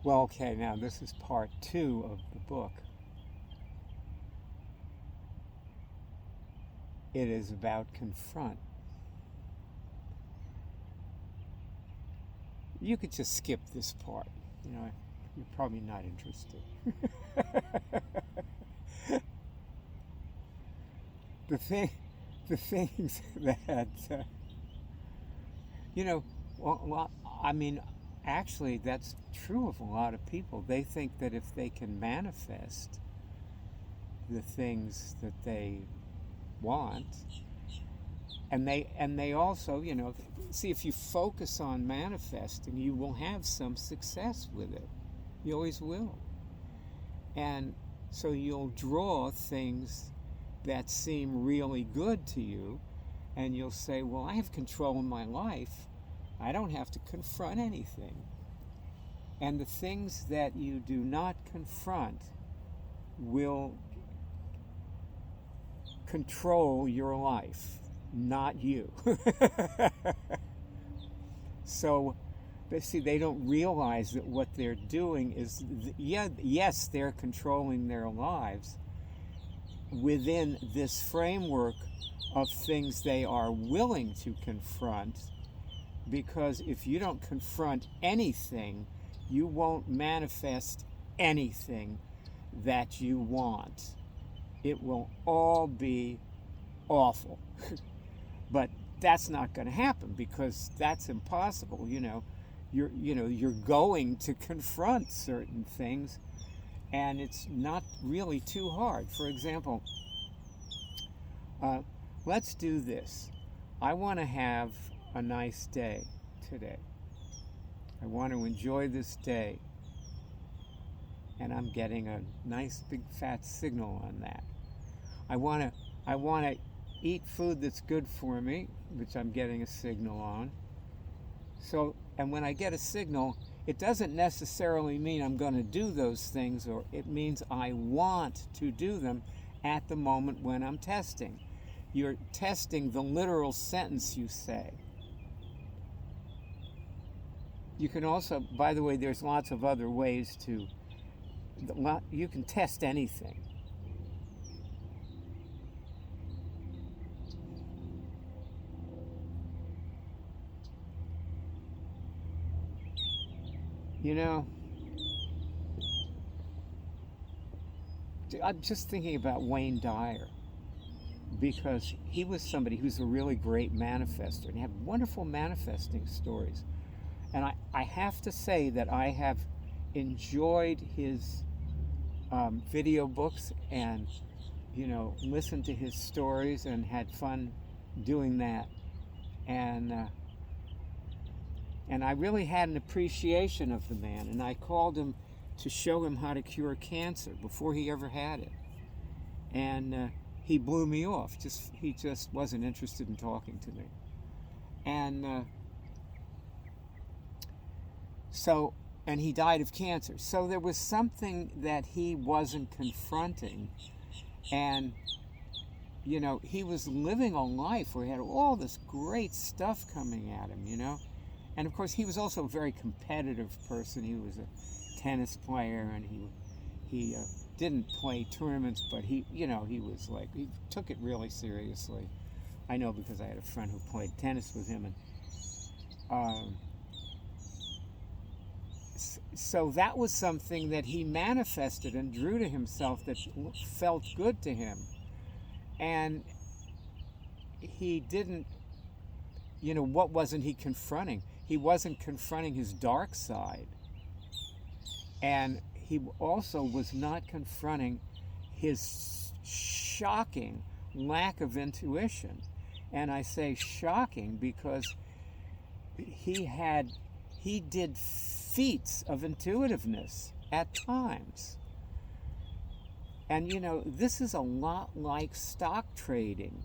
Well, okay, now this is part two of the book. It is about confront. You could just skip this part. You know, you're probably not interested. the thing, the things that you know, well, I mean, actually, that's true of a lot of people. They think that if they can manifest the things that they want, and they also, see, if you focus on manifesting, you will have some success with it. You always will. And so you'll draw things that seem really good to you, and you'll say, well, I have control in my life. I don't have to confront anything. And the things that you do not confront will control your life, not you. So, they don't realize that what they're doing is, yes, they're controlling their lives within this framework of things they are willing to confront, because if you don't confront anything, you won't manifest anything that you want. It will all be awful. But that's not going to happen, because that's impossible. You're going to confront certain things, and it's not really too hard. For example, let's do this. I want to have a nice day today. I want to enjoy this day, and I'm getting a nice big fat signal on that. I want to eat food that's good for me, which I'm getting a signal on. So, and when I get a signal, it doesn't necessarily mean I'm going to do those things, or it means I want to do them at the moment when I'm testing. You're testing the literal sentence you say. You can also, by the way, there's lots of other ways to, you can test anything. I'm just thinking about Wayne Dyer, because he was somebody who's a really great manifester and had wonderful manifesting stories. And I have to say that I have enjoyed his video books, and listened to his stories and had fun doing that. And I really had an appreciation of the man, and I called him to show him how to cure cancer before he ever had it. And he blew me off. He just wasn't interested in talking to me. And and he died of cancer. So there was something that he wasn't confronting. And, he was living a life where he had all this great stuff coming at him, And of course, he was also a very competitive person. He was a tennis player, and he didn't play tournaments, but he was like, he took it really seriously. I know, because I had a friend who played tennis with him, and so that was something that he manifested and drew to himself that felt good to him. And he didn't, what wasn't he confronting? He wasn't confronting his dark side. And he also was not confronting his shocking lack of intuition. And I say shocking because he did feats of intuitiveness at times. And this is a lot like stock trading,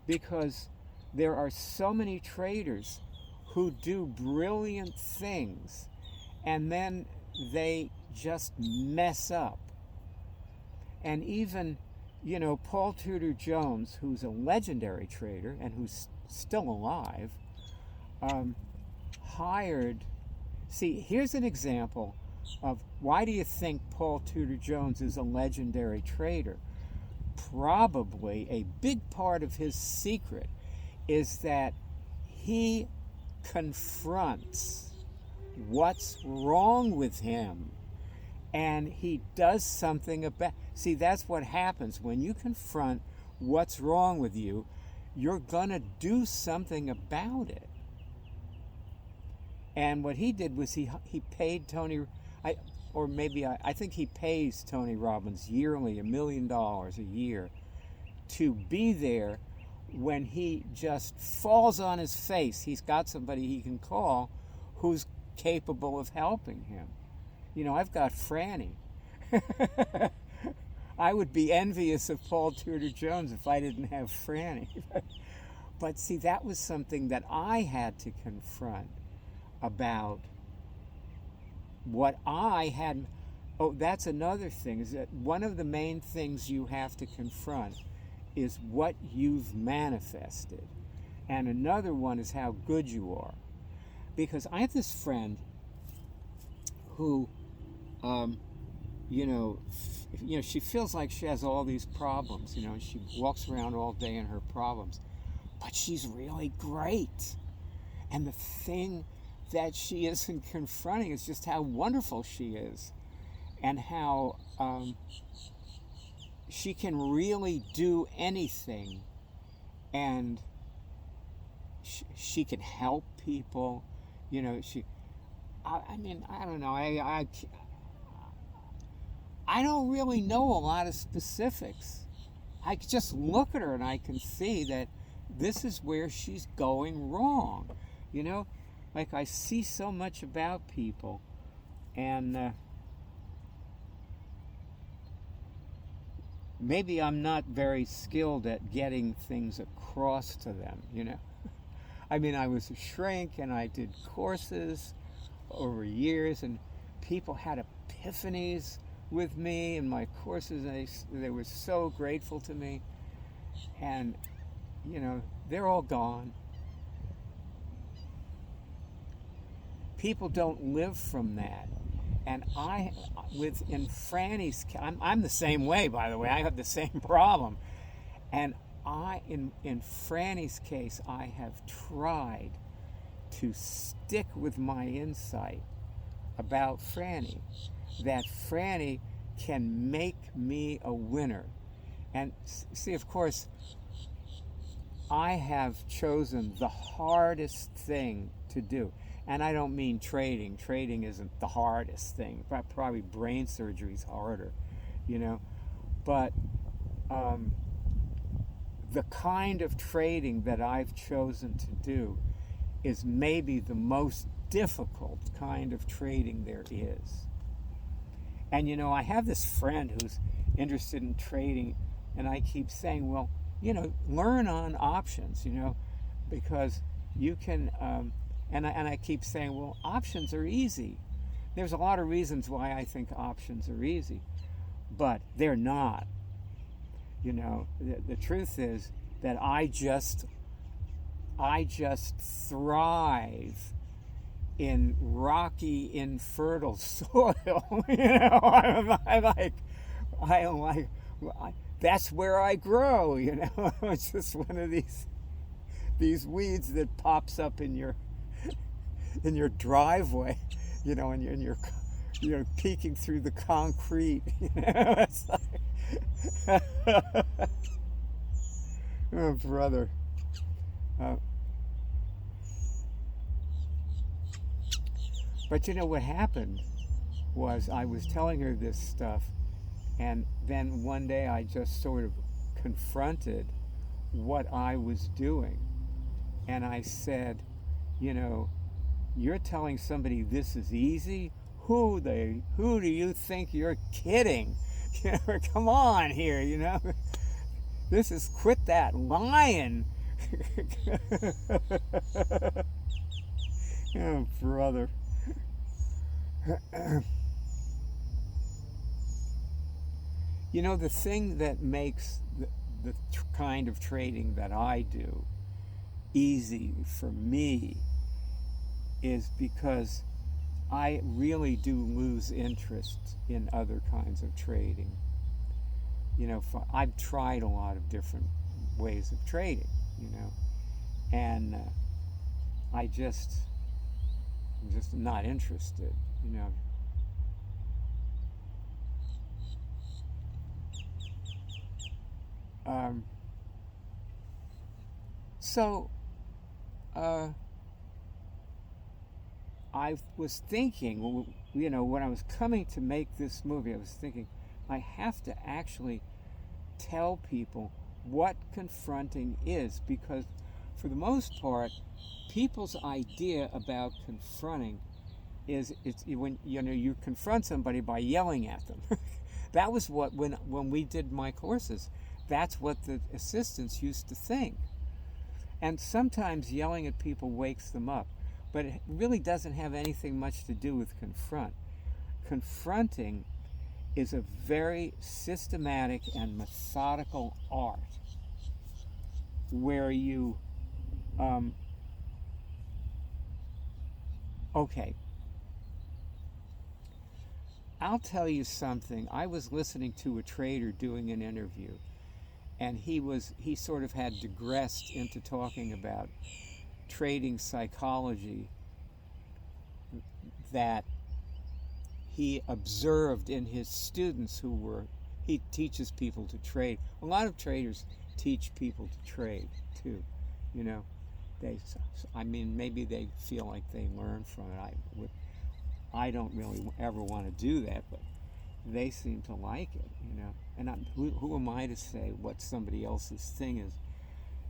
because there are so many traders who do brilliant things, and then they just mess up. And even, Paul Tudor Jones, who's a legendary trader and who's still alive, hired. See, here's an example of why do you think Paul Tudor Jones is a legendary trader? Probably a big part of his secret is that he confronts what's wrong with him and he does something about. See, that's what happens when you confront what's wrong with you. You're gonna do something about it. And what he did was he paid Tony, I think he pays Tony Robbins yearly $1 million a year to be there when he just falls on his face. He's got somebody he can call who's capable of helping him. You know, I've got Franny. I would be envious of Paul Tudor Jones if I didn't have Franny. But see, that was something that I had to confront about what I had. Oh, that's another thing, is that one of the main things you have to confront is what you've manifested. And another one is how good you are. Because I have this friend who, she feels like she has all these problems, and she walks around all day in her problems. But she's really great. And the thing that she isn't confronting is just how wonderful she is and how she can really do anything, and she can help people. I don't know. I don't really know a lot of specifics. I just look at her and I can see that this is where she's going wrong. Like I see so much about people, and maybe I'm not very skilled at getting things across to them, I was a shrink and I did courses over years, and people had epiphanies with me in my courses, and they were so grateful to me. And, they're all gone. People don't live from that. And in Franny's, I'm the same way, by the way. I have the same problem. And in Franny's case, I have tried to stick with my insight about Franny, that Franny can make me a winner. And see, of course, I have chosen the hardest thing to do. And I don't mean trading. Trading isn't the hardest thing. Probably brain surgery is harder, But the kind of trading that I've chosen to do is maybe the most difficult kind of trading there is. And I have this friend who's interested in trading, and I keep saying, well, learn on options, because you can, and I keep saying, well, options are easy. There's a lot of reasons why I think options are easy, but they're not. The truth is that I just thrive in rocky, infertile soil. That's where I grow. It's just one of these weeds that pops up in your driveway, and you're peeking through the concrete. It's like, oh, brother. But what happened was I was telling her this stuff, and then one day I just sort of confronted what I was doing. And I said, you're telling somebody this is easy? Who do you think you're kidding? Come on here, This is quit that lying. Oh, brother. The thing that makes the kind of trading that I do easy for me is because I really do lose interest in other kinds of trading. I've tried a lot of different ways of trading, and I just, I'm just not interested, you know. Um, so uh, I was thinking, when I was coming to make this movie, I was thinking, I have to actually tell people what confronting is, because for the most part, people's idea about confronting is it's when you confront somebody by yelling at them. That was what when we did my courses, that's what the assistants used to think. And sometimes yelling at people wakes them up, but it really doesn't have anything much to do with confront. Confronting is a very systematic and methodical art where you um, okay, I'll tell you something. I was listening to a trader doing an interview, and he sort of had digressed into talking about trading psychology that he observed in his students he teaches people to trade. A lot of traders teach people to trade too, you know. I mean, maybe they feel like they learn from it. I don't really ever want to do that, but they seem to like it, you know. And who am I to say what somebody else's thing is,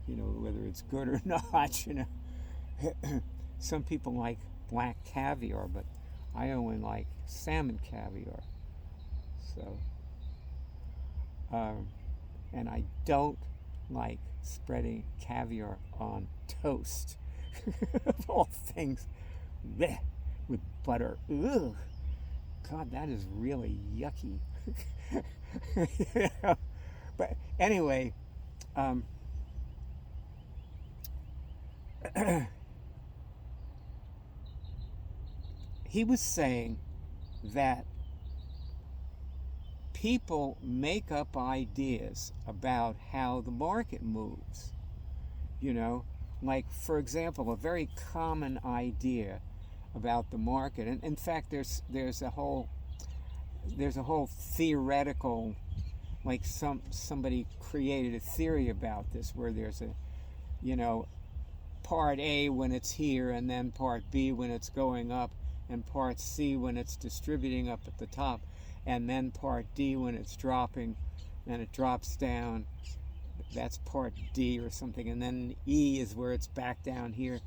whether it's good or not, Some people like black caviar, but I only like salmon caviar. So, um, and I don't like spreading caviar on toast. Of all things, bleh, with butter. Ugh. God, that is really yucky. But anyway, um, he was saying that people make up ideas about how the market moves. Like, for example, a very common idea about the market, and in fact, there's a whole theoretical, like somebody created a theory about this, where there's part A when it's here, and then part B when it's going up, and part C when it's distributing up at the top, and then part D when it's dropping, and it drops down. That's part D or something, and then E is where it's back down here.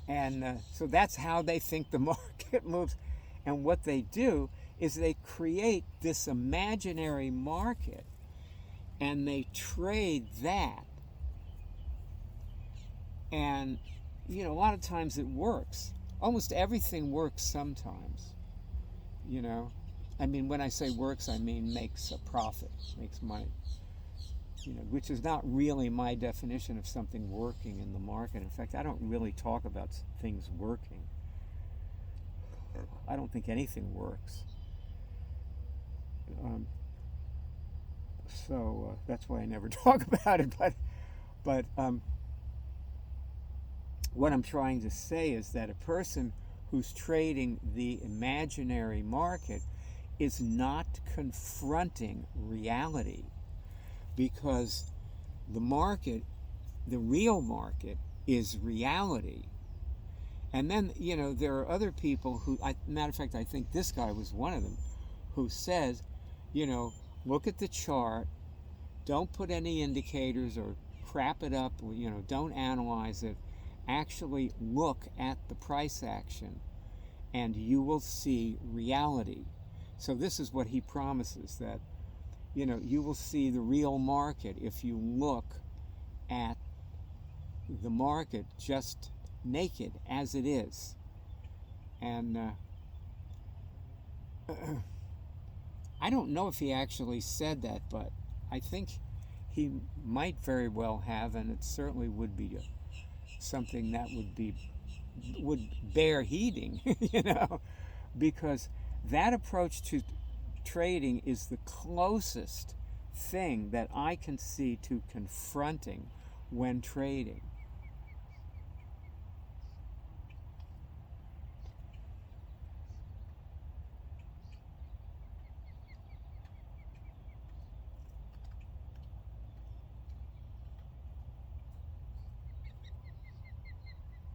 And so that's how they think the market moves. And what they do is they create this imaginary market, and they trade that. And, a lot of times it works. Almost everything works sometimes, I mean, when I say works, I mean makes a profit, makes money, which is not really my definition of something working in the market. In fact, I don't really talk about things working. I don't think anything works. So that's why I never talk about it. But what I'm trying to say is that a person who's trading the imaginary market is not confronting reality, because the market, the real market, is reality. And then, there are other people who, matter of fact, I think this guy was one of them, who says, look at the chart, don't put any indicators or crap it up, don't analyze it. Actually look at the price action, and you will see reality. So this is what he promises, that you will see the real market if you look at the market just naked as it is. And I don't know if he actually said that, but I think he might very well have, and it certainly would be something that would bear heeding, because that approach to trading is the closest thing that I can see to confronting when trading.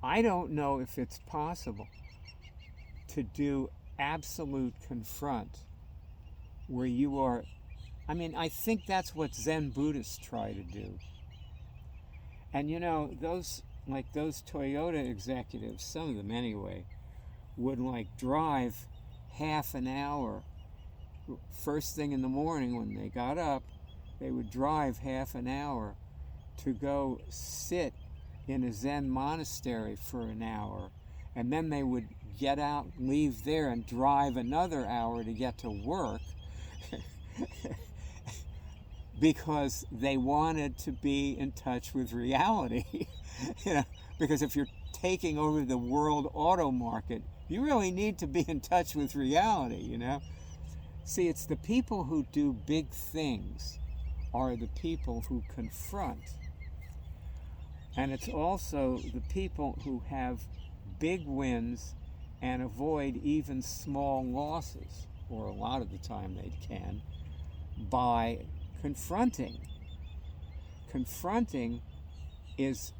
I don't know if it's possible to do absolute confront where you are. I mean, I think that's what Zen Buddhists try to do. And you know, those Toyota executives, some of them anyway, would like drive half an hour first thing in the morning when they got up. They would drive half an hour to go sit in a Zen monastery for an hour, and then they would get out, leave there, and drive another hour to get to work because they wanted to be in touch with reality. You know, because if you're taking over the world auto market, you really need to be in touch with reality, you know. See, it's the people who do big things are the people who confront. And it's also the people who have big wins and avoid even small losses, or a lot of the time they can, by confronting. Confronting is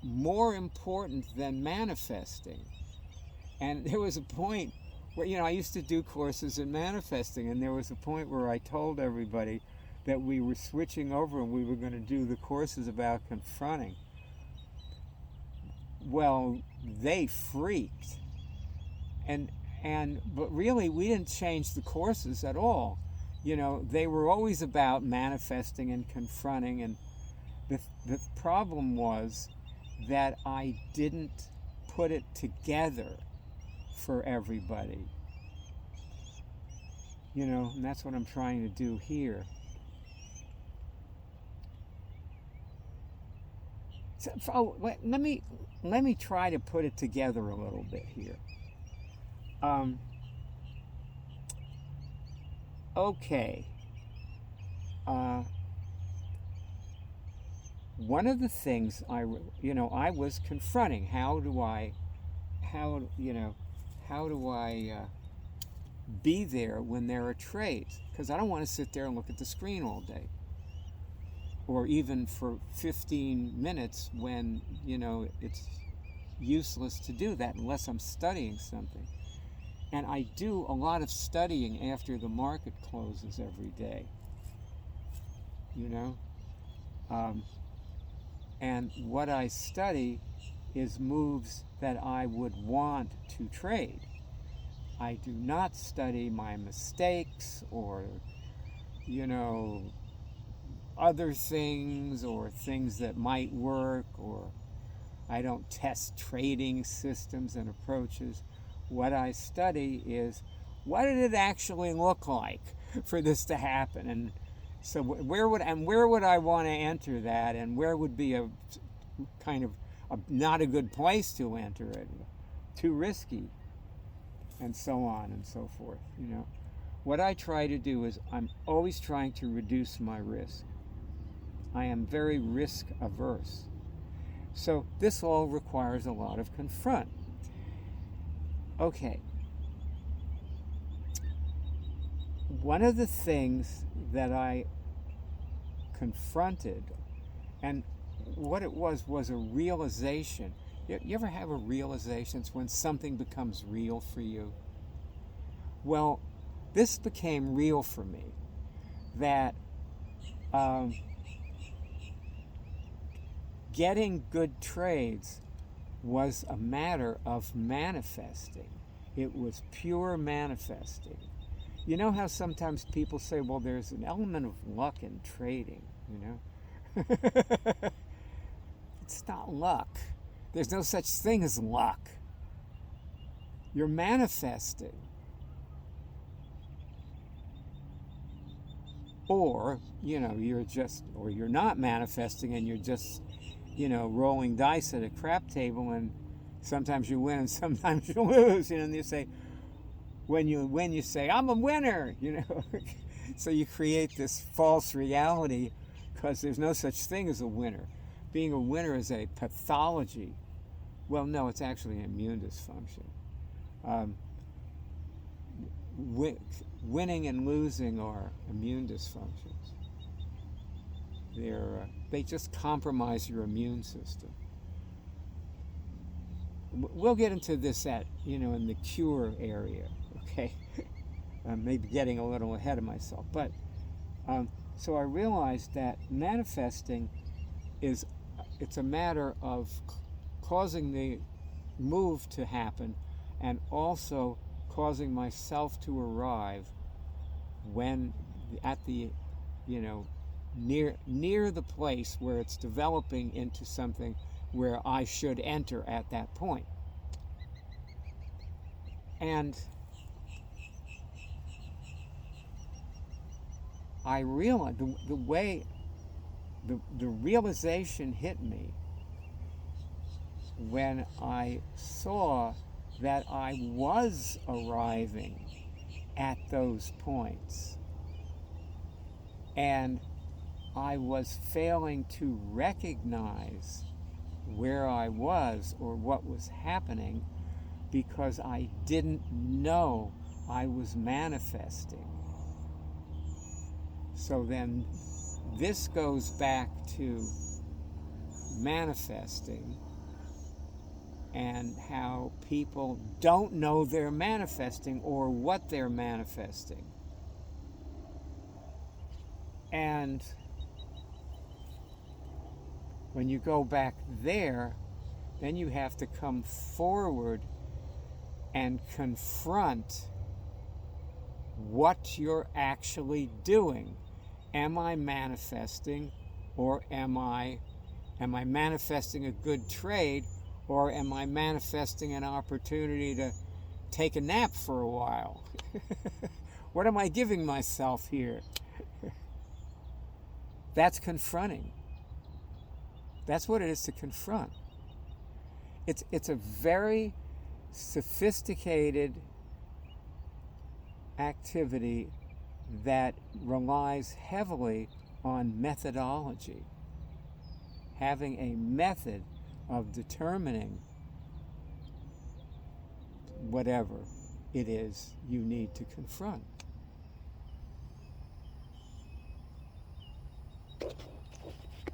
more important than manifesting. And there was a point where, you know, I used to do courses in manifesting, and there was a point where I told everybody that we were switching over and we were going to do the courses about confronting. Well, they freaked. But really, we didn't change the courses at all. You know, they were always about manifesting and confronting, and the problem was that I didn't put it together for everybody. You know, and that's what I'm trying to do here. So, let me try to put it together a little bit here. Okay. One of the things I was confronting. How do I be there when there are trades? Because I don't want to sit there and look at the screen all day, or even for 15 minutes when, you know, it's useless to do that unless I'm studying something. And I do a lot of studying after the market closes every day, you know. And what I study is moves that I would want to trade. I do not study my mistakes or, you know, other things or things that might work, or I don't test trading systems and approaches. What I study is, what did it actually look like for this to happen? And so where would I want to enter that, and where would be a kind of not a good place to enter it, too risky, and so on and so forth, you know. What I try to do is I'm always trying to reduce my risk. I am very risk averse. So this all requires a lot of confront. Okay. One of the things that I confronted, and what it was a realization. You ever have a realization? It's when something becomes real for you. Well, this became real for me, that getting good trades was a matter of manifesting. It was pure manifesting. You know how sometimes people say, well, there's an element of luck in trading, you know? It's not luck. There's no such thing as luck. You're manifesting. Or, you know, you're not manifesting, and you're just, you know, rolling dice at a crap table, and sometimes you win and sometimes you lose, you know, and you say, when you say I'm a winner, so you create this false reality because there's no such thing as a winner. Being a winner is a pathology. Well, no, it's actually an immune dysfunction. Winning and losing are immune dysfunctions. They just compromise your immune system. We'll get into this in the cure area, okay? Maybe getting a little ahead of myself. But, so I realized that manifesting it's a matter of causing the move to happen and also causing myself to arrive when at the, near the place where it's developing into something where I should enter at that point. And I realized the way the realization hit me when I saw that I was arriving at those points and I was failing to recognize where I was or what was happening because I didn't know I was manifesting. So then this goes back to manifesting and how people don't know they're manifesting or what they're manifesting. And when you go back there, then you have to come forward and confront what you're actually doing. Am I manifesting, or am I manifesting a good trade, or am I manifesting an opportunity to take a nap for a while? What am I giving myself here? That's confronting. That's what it is to confront. It's a very sophisticated activity that relies heavily on methodology. Having a method of determining whatever it is you need to confront.